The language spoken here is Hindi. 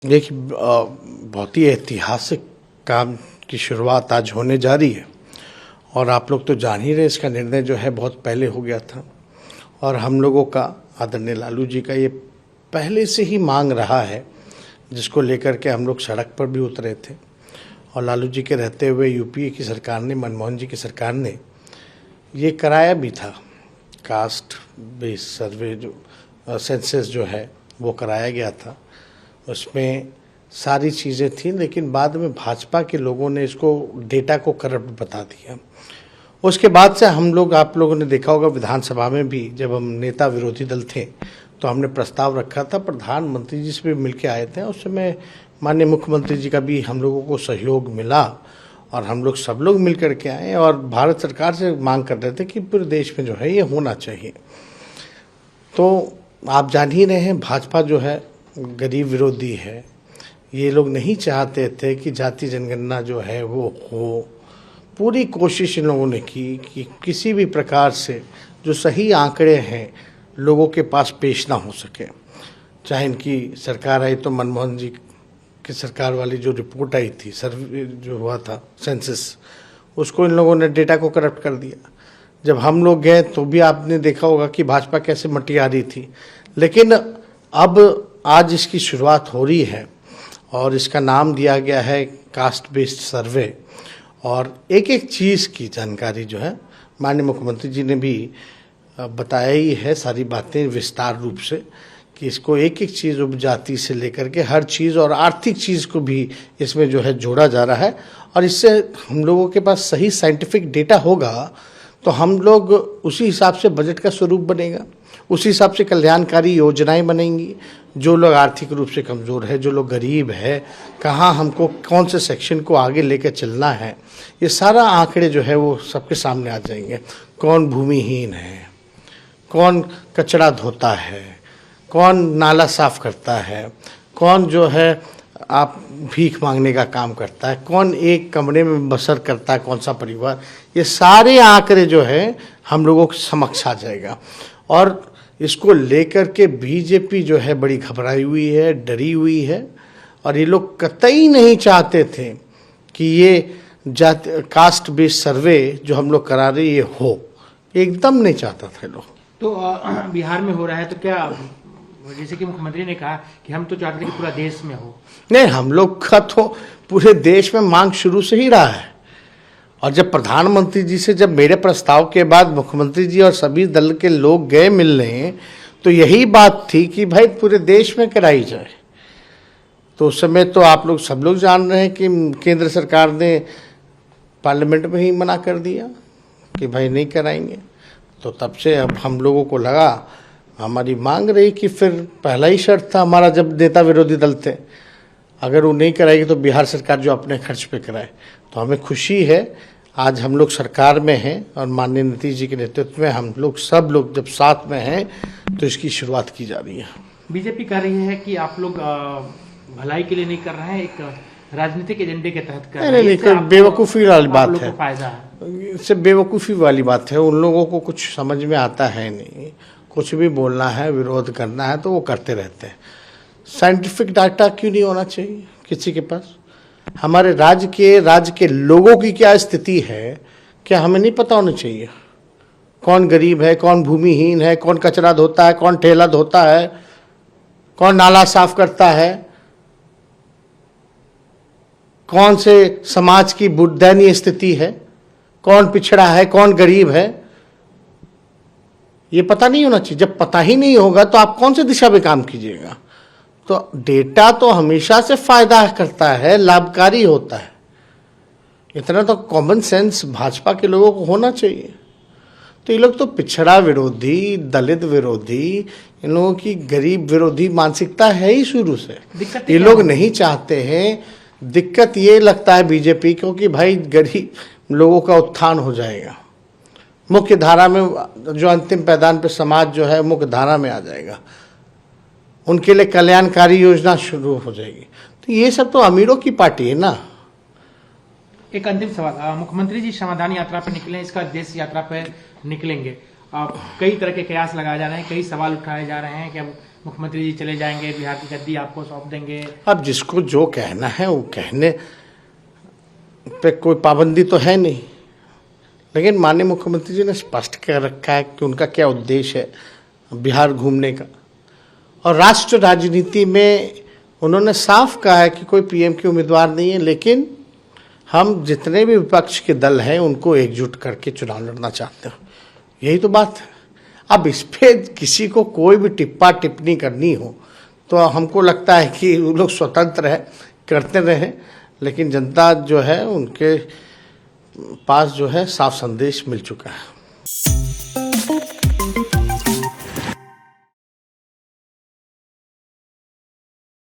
देखिए, बहुत ही ऐतिहासिक काम की शुरुआत आज होने जा रही है और आप लोग तो जान ही रहे, इसका निर्णय जो है बहुत पहले हो गया था और हम लोगों का, आदरणीय लालू जी का, ये पहले से ही मांग रहा है, जिसको लेकर के हम लोग सड़क पर भी उतरे थे। और लालू जी के रहते हुए यूपीए की सरकार ने, मनमोहन जी की सरकार ने ये कराया भी था। कास्ट बेस्ड सर्वे जो सेंसस जो है वो कराया गया था, उसमें सारी चीज़ें थी, लेकिन बाद में भाजपा के लोगों ने इसको, डेटा को करप्ट बता दिया। उसके बाद से हम लोग, आप लोगों ने देखा होगा विधानसभा में भी, जब हम नेता विरोधी दल थे तो हमने प्रस्ताव रखा था, प्रधानमंत्री जी से भी मिलके आए थे। उस समय माननीय मुख्यमंत्री जी का भी हम लोगों को सहयोग मिला और हम लोग सब लोग मिल करके आए और भारत सरकार से मांग कर रहे थे कि पूरे देश में जो है ये होना चाहिए। तो आप जान ही रहे हैं, भाजपा जो है गरीब विरोधी है। ये लोग नहीं चाहते थे कि जाति जनगणना जो है वो हो। पूरी कोशिश इन लोगों ने की कि किसी भी प्रकार से जो सही आंकड़े हैं लोगों के पास पेश ना हो सके। चाहे इनकी सरकार आई तो मनमोहन जी की सरकार वाली जो रिपोर्ट आई थी, सर्वे जो हुआ था सेंसस, उसको इन लोगों ने डेटा को करप्ट कर दिया। जब हम लोग गए तो भी आपने देखा होगा कि भाजपा कैसे मटिया रही थी। लेकिन अब आज इसकी शुरुआत हो रही है और इसका नाम दिया गया है कास्ट बेस्ड सर्वे। और एक एक चीज़ की जानकारी जो है माननीय मुख्यमंत्री जी ने भी बताया ही है, सारी बातें विस्तार रूप से, कि इसको एक एक चीज़ उपजाति से लेकर के हर चीज़ और आर्थिक चीज़ को भी इसमें जो है जोड़ा जा रहा है। और इससे हम लोगों के पास सही साइंटिफिक डेटा होगा तो हम लोग उसी हिसाब से बजट का स्वरूप बनेगा, उसी हिसाब से कल्याणकारी योजनाएं बनेंगी। जो लोग आर्थिक रूप से कमज़ोर है, जो लोग गरीब है, कहाँ हमको कौन से सेक्शन को आगे लेकर चलना है, ये सारा आंकड़े जो है वो सबके सामने आ जाएंगे। कौन भूमिहीन है, कौन कचरा धोता है, कौन नाला साफ करता है, कौन जो है आप भीख मांगने का काम करता है, कौन एक कमरे में बसर करता है, कौन सा परिवार, ये सारे आंकड़े जो है हम लोगों के समक्ष आ जाएगा। और इसको लेकर के बीजेपी जो है बड़ी घबराई हुई है, डरी हुई है और ये लोग कतई नहीं चाहते थे कि ये कास्ट बेस्ड सर्वे जो हम लोग करा रहे ये हो, एकदम नहीं चाहता था लोग। तो बिहार में हो रहा है तो क्या, जैसे कि मुख्यमंत्री ने कहा कि हम तो चाहते हैं कि पूरा देश में हो। नहीं, हम लोग का तो पूरे देश में मांग शुरू से ही रहा है। और जब प्रधानमंत्री जी से, जब मेरे प्रस्ताव के बाद मुख्यमंत्री जी और सभी दल के लोग गए मिलने, तो यही बात थी कि भाई पूरे देश में कराई जाए। तो उस समय तो आप लोग सब लोग जान रहे हैं कि केंद्र सरकार ने पार्लियामेंट में ही मना कर दिया कि भाई नहीं कराएंगे। तो तब से अब हम लोगों को लगा, हमारी मांग रही कि फिर पहला ही शर्त था हमारा, जब नेता विरोधी दल थे, अगर वो नहीं कराएगी तो बिहार सरकार जो अपने खर्च पे कराए। तो हमें खुशी है आज हम लोग सरकार में हैं और माननीय नीतीश जी के नेतृत्व में हम लोग सब लोग जब साथ में हैं तो इसकी शुरुआत की जा रही है। बीजेपी कह रही है कि आप लोग भलाई के लिए नहीं कर रहे हैं, एक राजनीतिक एजेंडे के तहत कर रहे हैं। नहीं, बेवकूफ़ी वाली बात है, फायदा है, इससे बेवकूफ़ी वाली बात है। उन लोगों को कुछ समझ में आता है नहीं, कुछ भी बोलना है, विरोध करना है तो वो करते रहते हैं। साइंटिफिक डाटा क्यों नहीं होना चाहिए किसी के पास? हमारे राज्य के लोगों की क्या स्थिति है, क्या हमें नहीं पता होना चाहिए? कौन गरीब है, कौन भूमिहीन है, कौन कचरा धोता है, कौन ठेला धोता है, कौन नाला साफ करता है, कौन से समाज की दयनीय स्थिति है, कौन पिछड़ा है, कौन गरीब है, ये पता नहीं होना चाहिए। जब पता ही नहीं होगा तो आप कौन से दिशा में काम कीजिएगा? तो डेटा तो हमेशा से फायदा करता है, लाभकारी होता है। इतना तो कॉमन सेंस भाजपा के लोगों को होना चाहिए। तो ये लोग तो पिछड़ा विरोधी, दलित विरोधी, इन लोगों की गरीब विरोधी मानसिकता है ही शुरू से। ये लोग नहीं चाहते हैं। दिक्कत ये लगता है बीजेपी को कि भाई गरीब लोगों का उत्थान हो जाएगा, मुख्य धारा में, जो अंतिम पैदान पे समाज जो है मुख्य धारा में आ जाएगा, उनके लिए कल्याणकारी योजना शुरू हो जाएगी। तो ये सब तो अमीरों की पार्टी है ना। एक अंतिम सवाल, मुख्यमंत्री जी समाधान यात्रा पर निकले, इसका देश यात्रा पर निकलेंगे, कई तरह के कयास लगाए जा रहे हैं, कई सवाल उठाए जा रहे हैं कि अब मुख्यमंत्री जी चले जाएंगे, बिहार की गद्दी आपको सौंप देंगे। अब जिसको जो कहना है वो कहने पे कोई पाबंदी तो है नहीं, लेकिन माननीय मुख्यमंत्री जी ने स्पष्ट कर रखा है कि उनका क्या उद्देश्य है बिहार घूमने का। और राष्ट्र राजनीति में उन्होंने साफ कहा है कि कोई पीएम के उम्मीदवार नहीं है, लेकिन हम जितने भी विपक्ष के दल हैं उनको एकजुट करके चुनाव लड़ना चाहते हैं। यही तो बात है। अब इस पे किसी को कोई भी टिप्पा टिप्पणी करनी हो तो हमको लगता है कि वो लोग स्वतंत्र है, करते रहे, लेकिन जनता जो है उनके पास जो है साफ संदेश मिल चुका है।